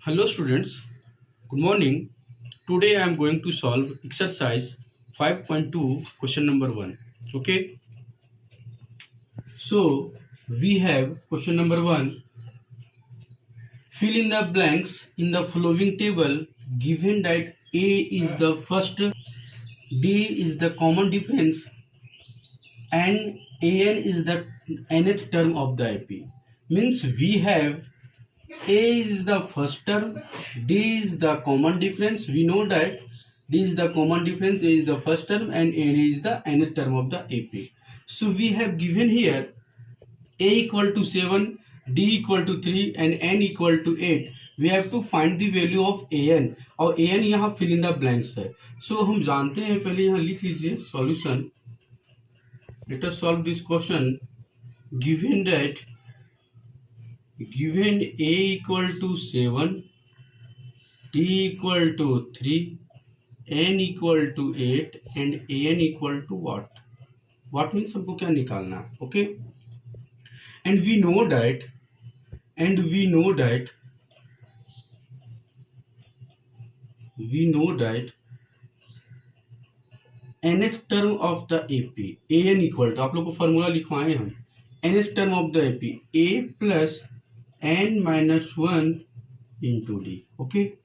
Hello students, good morning. Today I am going to solve exercise 5.2 question number 1. Okay, so we have question number 1. Fill in the blanks in the following table given that A is the first, D is the common difference and An is the nth term of the AP. Means we have A is the first term, D is the common difference. We know that D is the common difference, A is the first term, and N is the nth term of the AP. So we have given here A equal to 7, D equal to 3, and N equal to 8. We have to find the value of An. और An यहाँ fill in the blanks है. So हम जानते हैं, पहले यहाँ लिख लीजिए solution. Let us solve this question. Given that given A equal to 7, D equal to 3, N equal to 8 and An equal to what? What means हमको क्या निकालना है? Okay, and we know that nth term of the AP An equal to, आप लोग को formula लिखवाए हम, nth term of the AP A plus n minus 1 into D. Okay,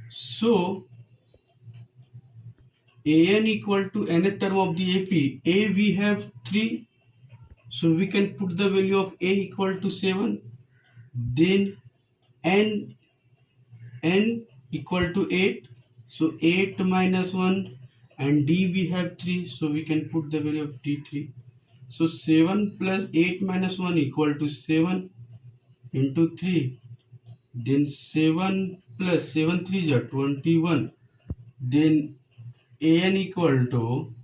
so An equal to nth term of the AP. A we have 3, so we can put the value of A equal to 7. Then n equal to 8, so 8 minus 1, and D we have 3, so we can put the value of D 3. So 7 plus 8 minus 1 equal to 7 into 3. Then 7 plus 7 3 is 21. Then An equal to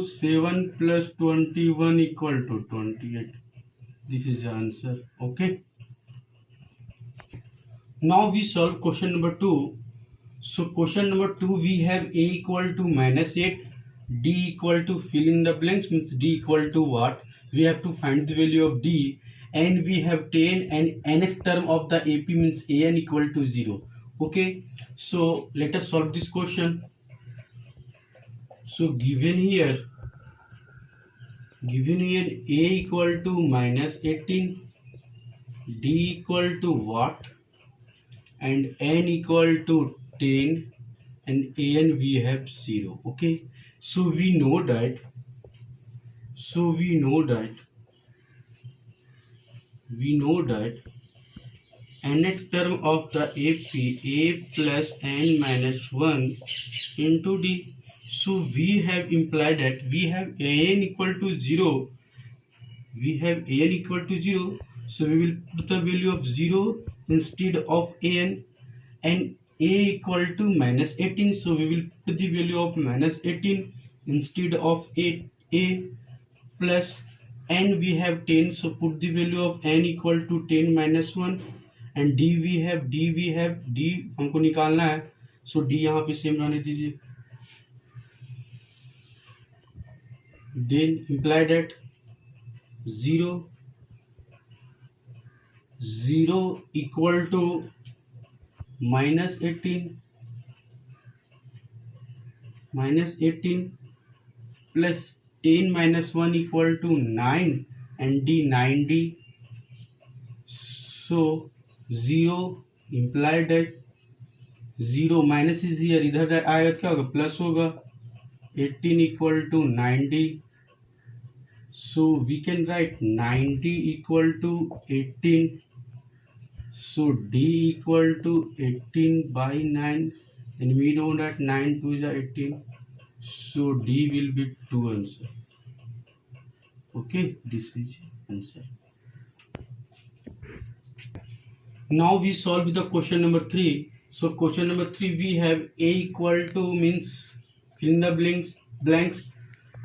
7 plus 21 equal to 28. This is the answer. Okay. Now we solve question number 2. So question number 2 we have A equal to minus 8, D equal to fill in the blanks, means D equal to what? We have to find the value of D, and we have 10 and nth term of the AP means An equal to 0. Okay, so let us solve this question. So given here A equal to minus 18, D equal to what, and N equal to 10, and An we have 0. Okay, so we know that nth term of the AP A plus n minus 1 into D. So we have implied that we have An equal to 0. So we will put the value of 0 instead of An, and A equal to minus 18. So we will put the value of minus 18 instead of A plus n we have 10. So put the value of n equal to 10 minus 1, and D we have D हमको निकालना है. So D यहाँ पे same रहने दीजिए. Then imply that 0 equal to minus 18 plus 10 minus 1 equal to 9, and D 90. So 0 implied that 0 minus is here, इधर आएगा क्या होगा, प्लस होगा. 18 equal to 90. So we can write 90 equal to 18. So D equal to 18 by 9, and we know that 9 2 is 18. So D will be 2 answer. Okay, this is answer. Now we solve the question number 3. So question number 3 we have A equal to means fill in the blanks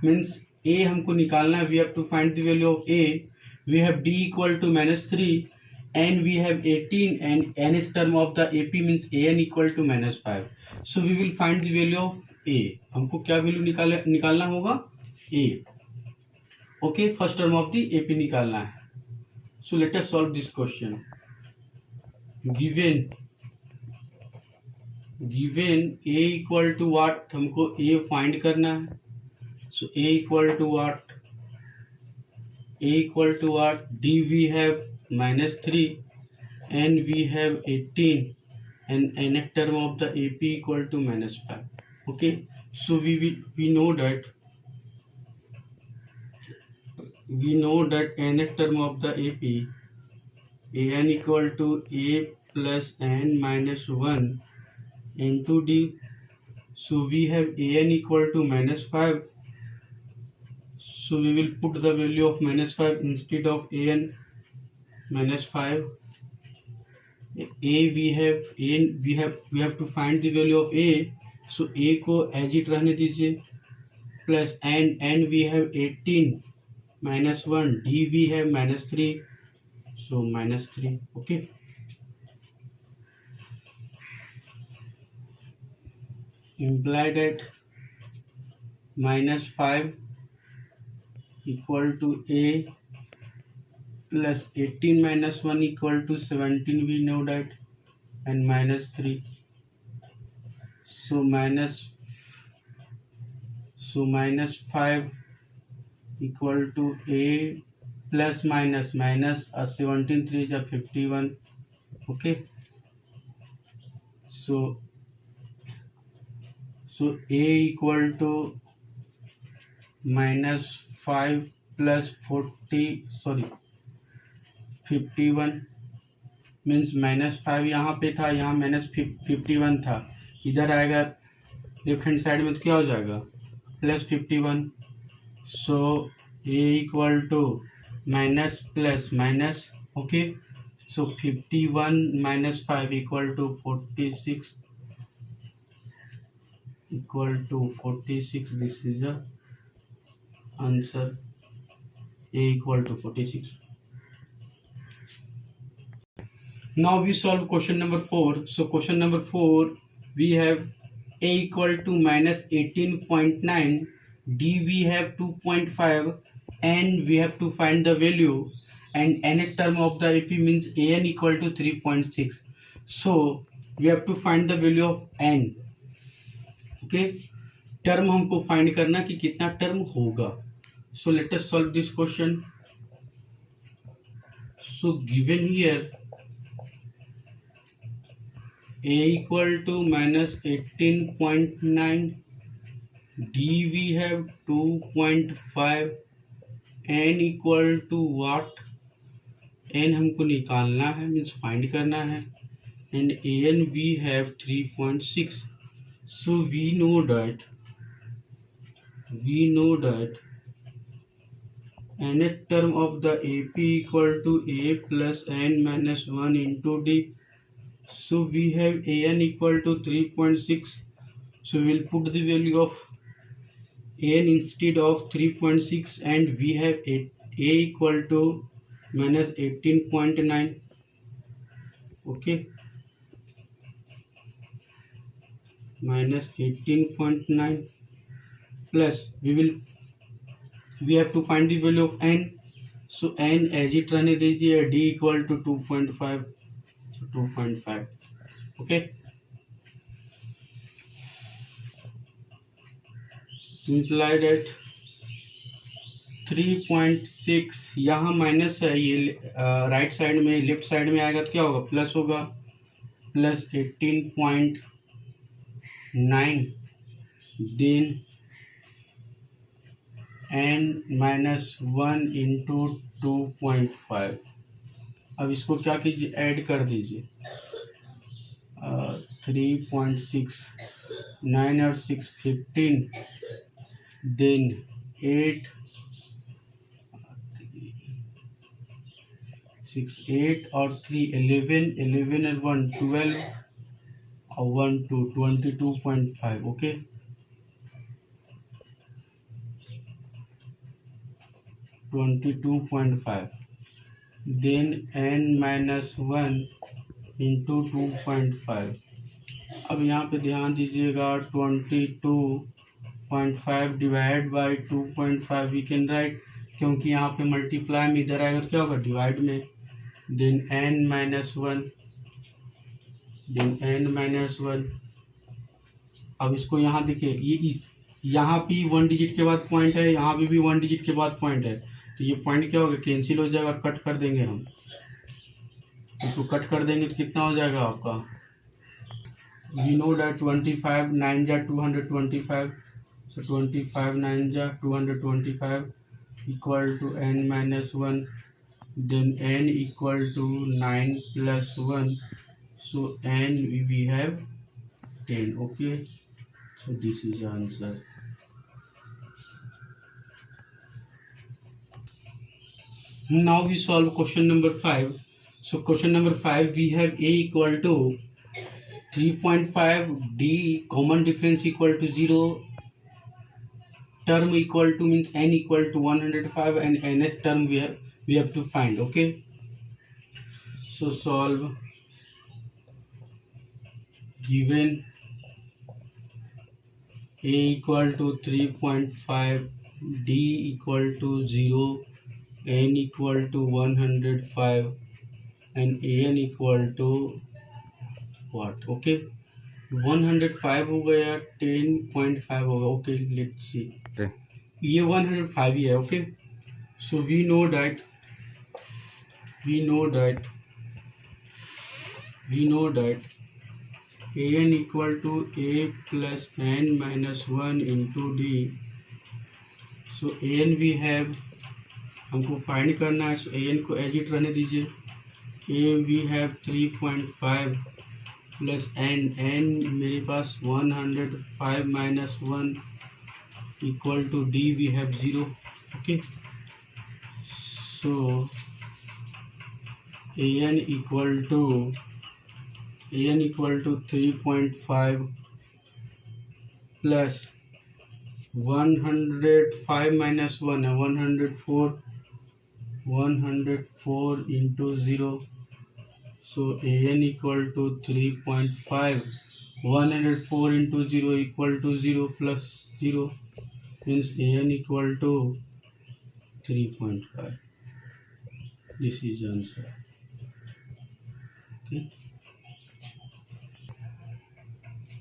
means A हमको निकालना है. We have to find the value of A. We have D equal to minus 3, and we have 18, and nth term of the AP means An equal to minus 5. So we will find the value of A. हमको क्या value निकालना होगा, A. Okay, first term of the AP निकालना है. So let us solve this question. Given a equal to what, हमको a find करना है. So a equal to what, d we have -3 and we have 18 and nth term of the AP equal to -5. Okay, so we know that nth term of the AP an equal to a plus n minus 1 into d. So we have an equal to -5. So we will put the value of -5 instead of an -5. we have to find the value of a. So a को as it रहने दीजिए, plus n we have 18 minus 1, d we have -3, so -3. Okay, imply that -5 equal to a plus 18 minus 1 equal to 17, we know that, and -3. So -5 equal to a plus minus 17 3 is 51. Okay, so a equal to -5 plus 51 means -5 यहाँ पे था, यहाँ -51 था, इधर आएगा left hand side में तो क्या हो जाएगा, +51. So a equal to minus plus minus. Okay, so 51 minus 5 equal to 46, this is the answer. A equal to 46. Now we solve question number 4. So question number 4, we have a equal to -18.9, d we have 2.5, and we have to find the value, and nth term of the AP means an equal to 3.6. So we have to find the value of n. Okay, term हमको find करना कि कितना term होगा. So let us solve this question. So given here a equal to -18.9, d we have 2.5, n equal to what, n हमको निकालना है, means find करना है, and an we have 3.6. so we know that nth term of the AP equal to a plus n minus 1 into d. So we have an equal to 3.6. So we will put the value of an instead of 3.6, and we have a equal to -18.9. Okay, -18.9 plus we have to find the value of n. So n as it रहने दीजिए, d equal to 2.5, so 2.5. okay, imply that 3.6 यहाँ minus है, ये right side में, left side में आएगा तो क्या होगा, प्लस होगा, plus 18.9, then n minus 1 into 2.5. अब इसको क्या कीजिए, ऐड कर दीजिए, 3.6, 9 और 6 15, देन 8, 6 8 और 3 11, 11 और 1 12 और 1 2 22.5. Okay, 22.5, then n minus 1 into 2.5. अब यहाँ पे ध्यान दीजिएगा, 22.5 divide by 2.5 we can write क्योंकि यहाँ पे मल्टीप्लाई में इधर आएगा तो क्या होगा, डिवाइड में, then n minus one, then n minus one. अब इसको यहाँ देखिए, ये यहाँ भी 1 डिजिट के बाद पॉइंट है, यहाँ पे भी 1 डिजिट के बाद पॉइंट है, तो ये पॉइंट क्या होगा, कैंसिल हो जाएगा, कट कर देंगे हम इसको, कट कर देंगे तो कितना हो जाएगा आपका, वी नो दैट 25 9 जा 225, so 25 9 जा 225 equal to n minus 1, then n equal to 9 plus 1, so n we have 10. Okay, so this is the answer. Now we solve question number 5. So question number 5, we have a equal to 3.5, d common difference equal to 0, term equal to means n equal to 105, and nth term we have to find. Okay, so solve. Given a equal to 3.5, d equal to 0, n equal to 105, and an equal to what? Okay, 105 हो गया, 10.5 होगा. Okay, let's see. ये 105 ही है. Okay, so we know that an equal to a plus n minus 1 into d. So an we have, हमको find करना है, so an को as it रहने दीजिए. a we have 3.5 plus n मेरे पास 105 minus 1 equal to d we have 0. Okay, so an equal to 3.5 plus 105 minus 1 है 104 into 0. So an equal to 3.5, 104 into 0 equal to 0 plus 0, means an equal to 3.5. This is the answer. Okay.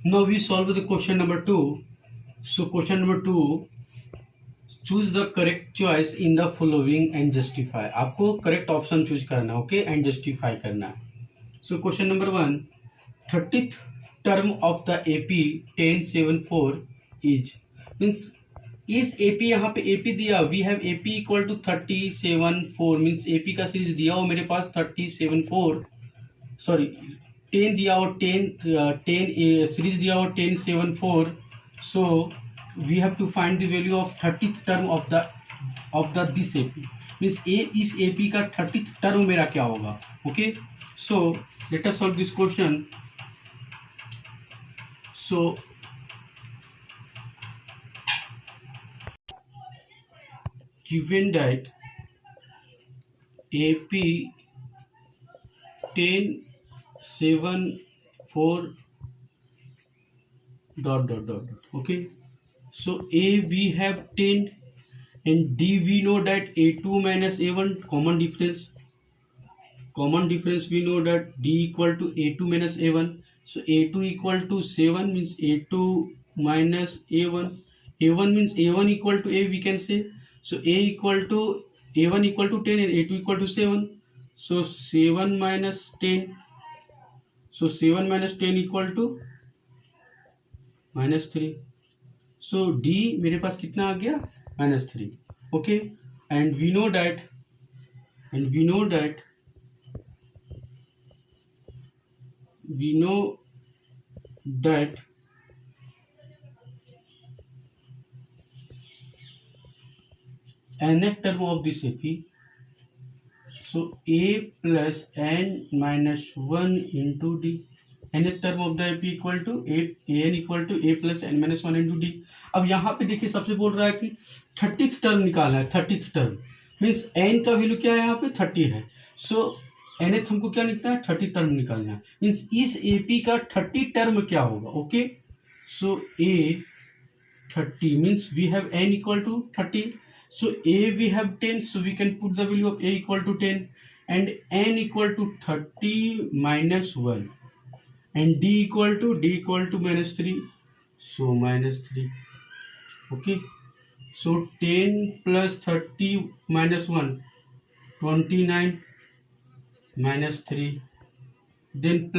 Now we solve the question number 2. So question number 2, choose the correct choice in the following and justify. आपको correct option choose करना, okay, and justify करना. So question number 1, 30th term of the AP 1074 is, means इस AP यहाँ पे AP दिया, we have AP equal to 3074, means AP का series दिया हो मेरे पास 374, सॉरी 10 दिया हो 10 सीरीज दिया हो 1074. So we have to find the value of 30th term of the this AP, means इस AP का 30th term मेरा क्या होगा. Okay, so let us solve this question. So given that AP 1074 ... Okay, so A we have 10 and D we know that A2 minus A1 common difference we know that D equal to A2 minus A1. So A2 equal to 7 means A2 minus A1 means A1 equal to A, we can say. So A equal to A1 equal to 10 and A2 equal to 7. So 7 minus 10. So 7 minus 10 equal to minus 3. So D मेरे पास कितना आ गया, minus 3. Okay, and we know that nth term of this AP, so A plus n minus 1 into D. nth term of the AP equal to an equal to A plus n minus 1 into D. अब यहाँ पे देखिए सबसे बोल रहा है कि 30th term निकालना है. 30th टर्म मीन्स n का वैल्यू क्या है, यहाँ पे 30 है. सो nth हमको क्या निकलना है, 30 टर्म निकालना है. मीन्स इस AP का 30 टर्म क्या होगा. Okay, so A 30 means we have n equal to 30. So a we have 10, so we can put the value of a equal to 10 and n equal to 30 minus 1 and d equal to minus 3, so minus 3. Okay, so 10 plus 30 minus 1, 29 minus 3, then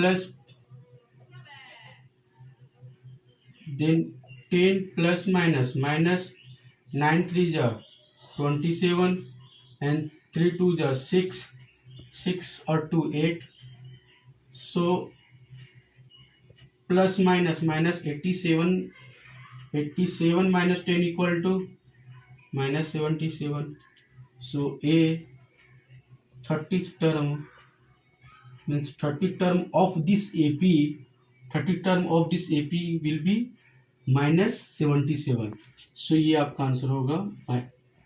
10 plus minus 9 3 ja 27 and 3 2 ja 6 or 2 8, so plus minus 87 minus 10 equal to minus 77. So a 30th term means 30 term of this AP will be minus 77. सो ये आपका answer होगा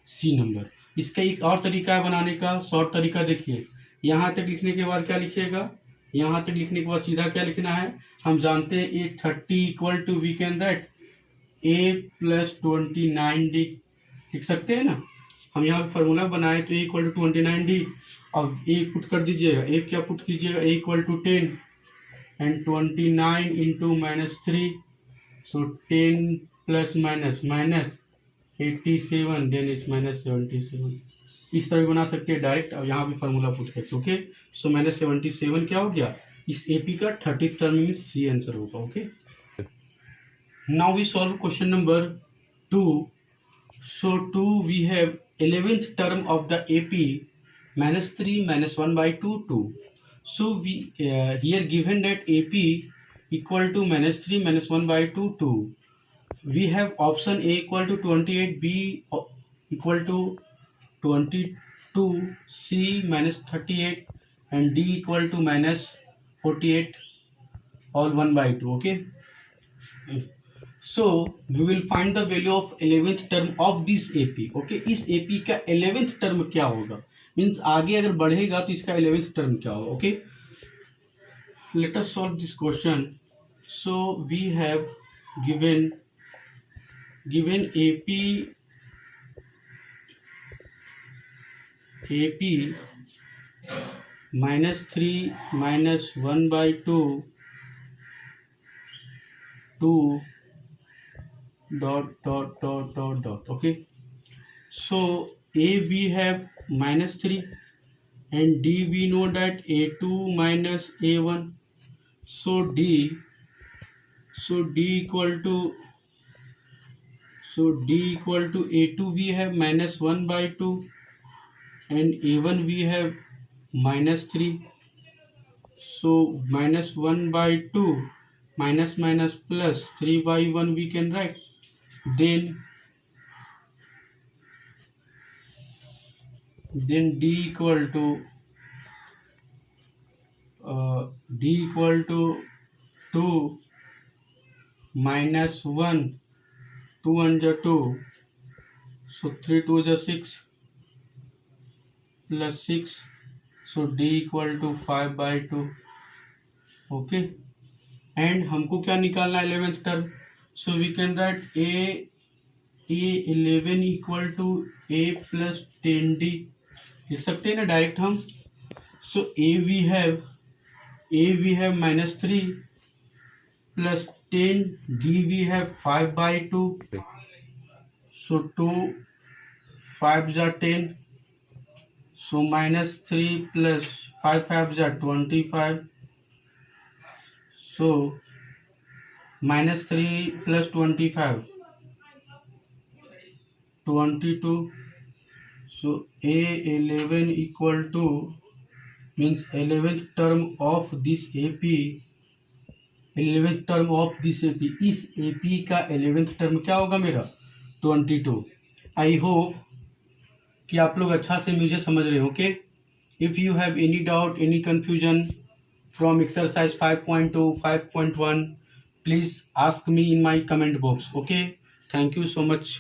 सी number. इसका एक और तरीका है बनाने का, शॉर्ट तरीका देखिए. यहाँ तक लिखने के बाद क्या लिखिएगा, यहाँ तक लिखने के बाद सीधा क्या लिखना है, हम जानते हैं a 30 equal to we can write a plus 29D लिख सकते हैं ना. हम यहाँ फॉर्मूला बनाए तो ए इक्वल टू 29D. अब ए पुट कर दीजिएगा, ए क्या पुट कीजिएगा, A equal to 10 and 29 into minus 3, so 10 plus minus 87 then is minus 77. इस तरह भी बना सकते हैं डायरेक्ट, और यहाँ भी फार्मूला पुट करके. ओके, सो माइनस 77 क्या हो गया, इस एपी का 30th term mean C answer होगा. Okay, now we solve question number 2. So 2 we have 11th term of the AP minus 3 minus 1 by 2 2. So we here given that AP equal to minus 3 minus 1 by 2 2. We have option A equal to 28, B equal to 22, C minus 38 and D equal to minus 48, all 1 by 2. Okay. So we will find the value of 11th term of this AP. Okay, इस AP का 11th term क्या होगा, means आगे अगर बढ़ेगा तो इसका 11th term क्या होगा. Okay, let us solve this question. So we have given AP minus 3 minus 1 by 2 dot. Okay, so A we have minus 3 and D we know that A2 minus A1, so D equal to A2 we have minus 1 by 2 and A1 we have minus 3, so minus 1 by 2 minus plus 3 by 1 we can write. Then D equal to 2 minus 1, 2 1 ja 2, so 3 2 ja 6 plus 6, so D equal to 5 by 2. Okay, and हमको क्या निकालना है 11th term, so we can write A 11 equal to A plus 10D लिख सकते हैं ना direct हम. So A we have minus 3 plus 10, D we have 5 by 2, so 2 5 ja 10, so minus 3 plus 5 5 ja 25, so minus 3 plus 25 22, so A11 equal to means 11th term of this AP. 11th term of this AP, इस AP का 11th term क्या होगा मेरा 22. I hope कि आप लोग अच्छा से मुझे समझ रहे हो. Okay, if you have any doubt, any confusion from exercise 5.2, 5.1, please ask me in my comment box. Okay, thank you so much.